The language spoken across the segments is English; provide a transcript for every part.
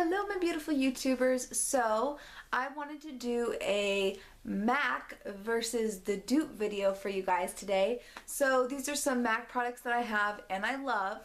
Hello my beautiful YouTubers. So I wanted to do a MAC versus the dupe video for you guys today. So these are some MAC products that I have and I love,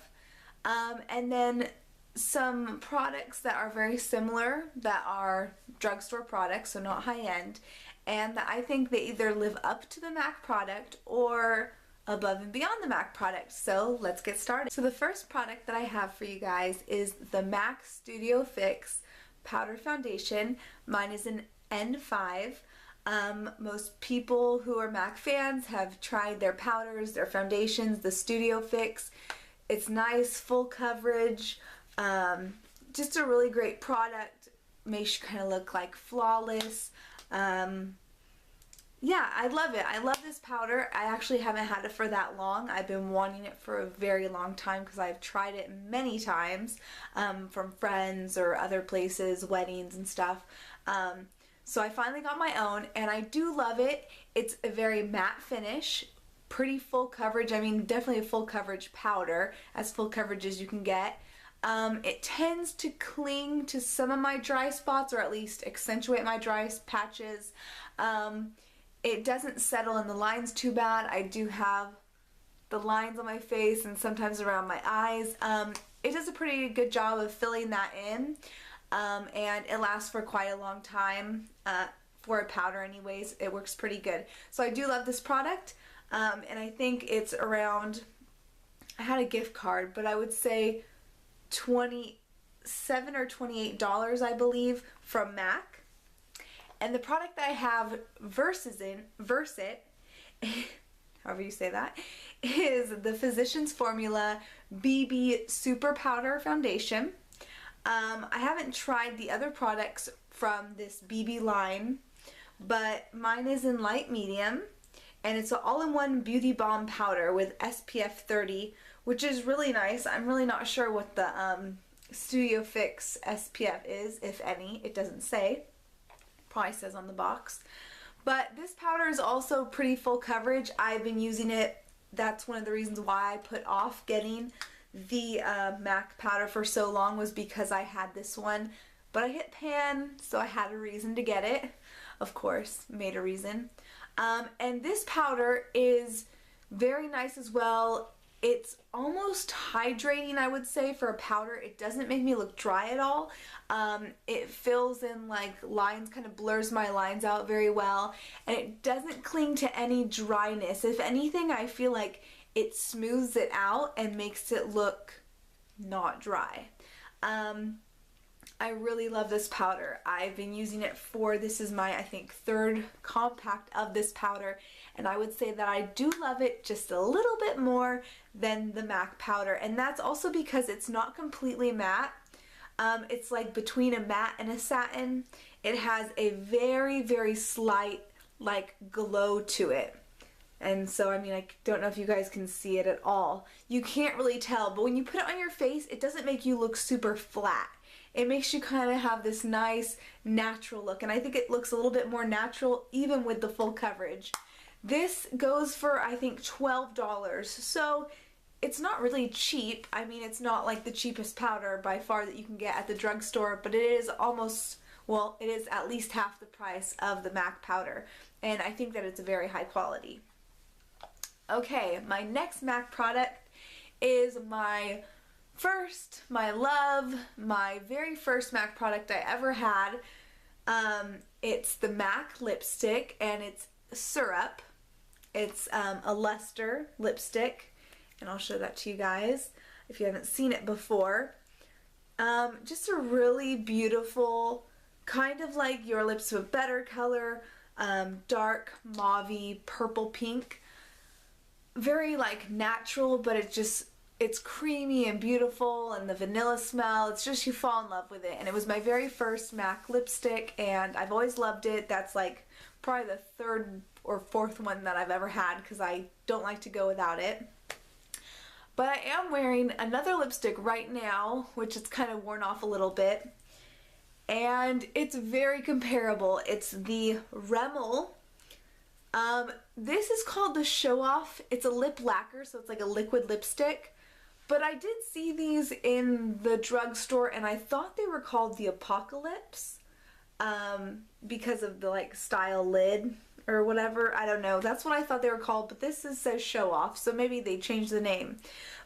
and then some products that are very similar that are drugstore products, so not high-end, and that I think they either live up to the MAC product or above and beyond the MAC product. So let's get started. So the first product that I have for you guys is the MAC Studio Fix Powder Foundation. Mine is an N5. Most people who are MAC fans have tried their powders, their foundations, the Studio Fix. It's nice, full coverage, just a really great product. Makes you kind of look like flawless. Yeah, I love it. I love this powder. I actually haven't had it for that long. I've been wanting it for a very long time because I've tried it many times from friends or other places, weddings and stuff. So I finally got my own and I do love it. It's a very matte finish, pretty full coverage. I mean, definitely a full coverage powder, as full coverage as you can get. It tends to cling to some of my dry spots, or at least accentuate my dry patches. It doesn't settle in the lines too bad. I do have the lines on my face and sometimes around my eyes. It does a pretty good job of filling that in, and it lasts for quite a long time. For a powder anyways, it works pretty good. So I do love this product, and I think it's around, I had a gift card, but I would say $27 or $28 I believe from MAC. And the product that I have Versit, however you say that, is the Physicians Formula BB Super Powder Foundation. I haven't tried the other products from this BB line, but mine is in light medium, and it's an all-in-one beauty balm powder with SPF 30, which is really nice. I'm really not sure what the Studio Fix SPF is, if any. It doesn't say. Probably says on the box. But this powder is also pretty full coverage. I've been using it. That's one of the reasons why I put off getting the MAC powder for so long, was because I had this one. But I hit pan, so I had a reason to get it. Of course, made a reason. And this powder is very nice as well. It's almost hydrating, I would say, for a powder. It doesn't make me look dry at all. It fills in like lines, kind of blurs my lines out very well, and it doesn't cling to any dryness. If anything, I feel like it smooths it out and makes it look not dry. I really love this powder. I've been using it for, this is my, I think, third compact of this powder, and I would say that I do love it just a little bit more than the MAC powder, and that's also because it's not completely matte. It's like between a matte and a satin. It has a very, very slight like glow to it. And so, I mean, I don't know if you guys can see it at all. You can't really tell, but when you put it on your face, it doesn't make you look super flat. It makes you kind of have this nice natural look, and I think it looks a little bit more natural even with the full coverage. This goes for, I think, $12, so it's not really cheap. I mean, it's not like the cheapest powder by far that you can get at the drugstore, but it is almost, well, it is at least half the price of the MAC powder, and I think that it's very high quality. Okay, my next MAC product is my love, my very first MAC product I ever had. It's the MAC lipstick, and it's syrup. It's a luster lipstick, and I'll show that to you guys if you haven't seen it before. Just a really beautiful, kind of like Your Lips But Better color, dark mauve-y purple pink. Very like natural, but it's creamy and beautiful, and the vanilla smell, it's just, you fall in love with it. And it was my very first MAC lipstick, and I've always loved it. That's like probably the third or fourth one that I've ever had, because I don't like to go without it. But I am wearing another lipstick right now, which is kind of worn off a little bit, and it's very comparable. It's the Rimmel. This is called the Show Off. It's a lip lacquer, so it's like a liquid lipstick. But I did see these in the drugstore, and I thought they were called the Apocalypse because of the like style lid or whatever. I don't know. That's what I thought they were called, but this says Show Off, so maybe they changed the name.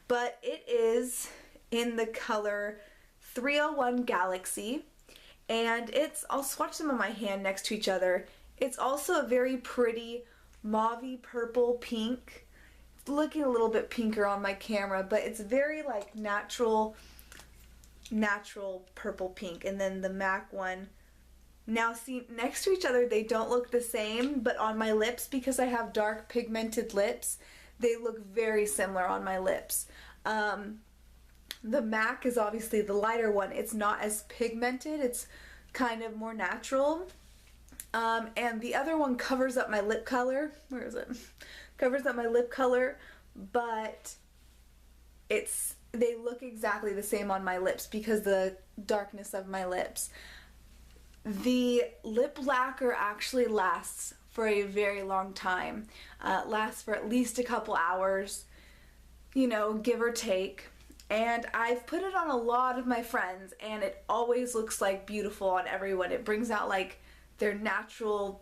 But it is in the color 301 Galaxy, and I'll swatch them on my hand next to each other. It's also a very pretty mauvey purple pink. It's looking a little bit pinker on my camera, but it's very like natural purple pink. And then the MAC one. Now see, next to each other they don't look the same, but on my lips, because I have dark pigmented lips, they look very similar on my lips. The MAC is obviously the lighter one. It's not as pigmented, it's kind of more natural. And the other one covers up my lip color. Where is it? Covers up my lip color, but they look exactly the same on my lips because the darkness of my lips. The lip lacquer actually lasts for a very long time. Lasts for at least a couple hours, you know, give or take. And I've put it on a lot of my friends, and it always looks like beautiful on everyone. It brings out like their natural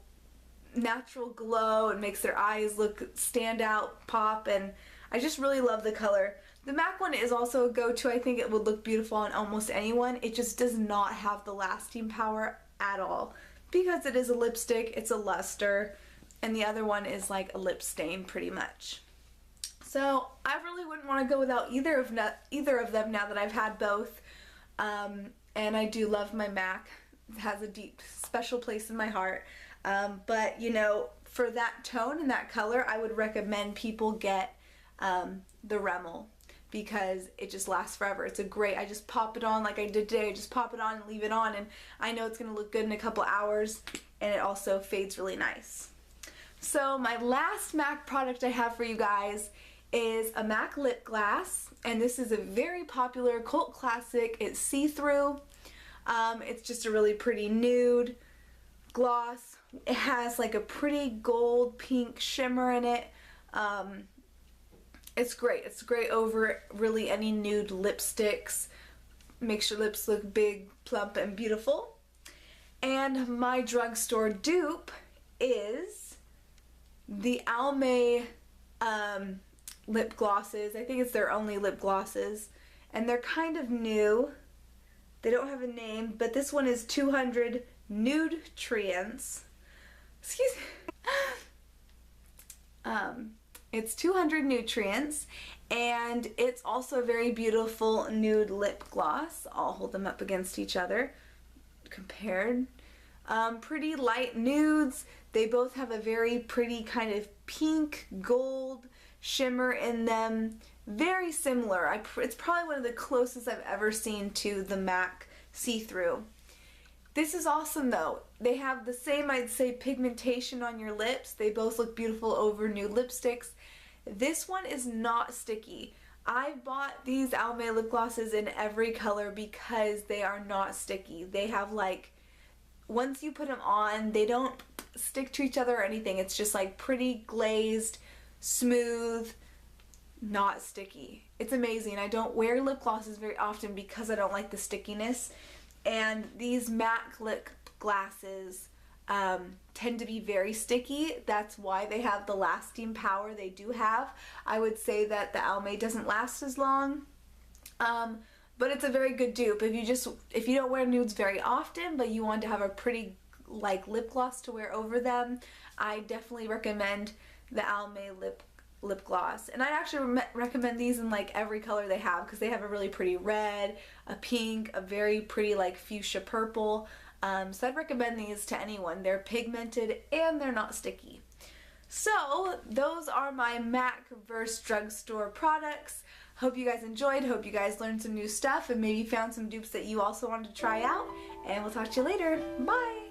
glow and makes their eyes stand out, pop, and I just really love the color. The MAC one is also a go-to. I think it would look beautiful on almost anyone. It just does not have the lasting power at all because it is a lipstick, it's a luster, and the other one is like a lip stain pretty much. So I really wouldn't want to go without either of them now that I've had both. And I do love my MAC. It has a deep, special place in my heart. But, you know, for that tone and that color, I would recommend people get the Rimmel because it just lasts forever. It's I just pop it on like I did today. I just pop it on and leave it on, and I know it's going to look good in a couple hours, and it also fades really nice. So my last MAC product I have for you guys is a MAC lip gloss, and this is a very popular cult classic. It's see-through. It's just a really pretty nude gloss. It has like a pretty gold pink shimmer in it. It's great. It's great over really any nude lipsticks. Makes your lips look big, plump, and beautiful. And my drugstore dupe is the Almay lip glosses. I think it's their only lip glosses, and they're kind of new. They don't have a name, but this one is 200 Nutrients. Excuse me. It's 200 Nutrients, and it's also a very beautiful nude lip gloss. I'll hold them up against each other, compared. Pretty light nudes. They both have a very pretty kind of pink, gold shimmer in them. Very similar. It's probably one of the closest I've ever seen to the MAC see-through. This is awesome though. They have the same, I'd say, pigmentation on your lips. They both look beautiful over nude lipsticks. This one is not sticky. I bought these Almay lip glosses in every color because they are not sticky. They have like, once you put them on, they don't stick to each other or anything. It's just like pretty glazed, smooth, not sticky. It's amazing. I don't wear lip glosses very often because I don't like the stickiness. And these MAC lip glosses tend to be very sticky. That's why they have the lasting power they do have. I would say that the Almay doesn't last as long. But it's a very good dupe. If you don't wear nudes very often, but you want to have a pretty like lip gloss to wear over them, I definitely recommend the Almay lip gloss. And I actually recommend these in like every color they have because they have a really pretty red, a pink, a very pretty like fuchsia purple. So I'd recommend these to anyone. They're pigmented and they're not sticky. So those are my MAC vs. drugstore products. Hope you guys enjoyed. Hope you guys learned some new stuff and maybe found some dupes that you also wanted to try out. And we'll talk to you later. Bye!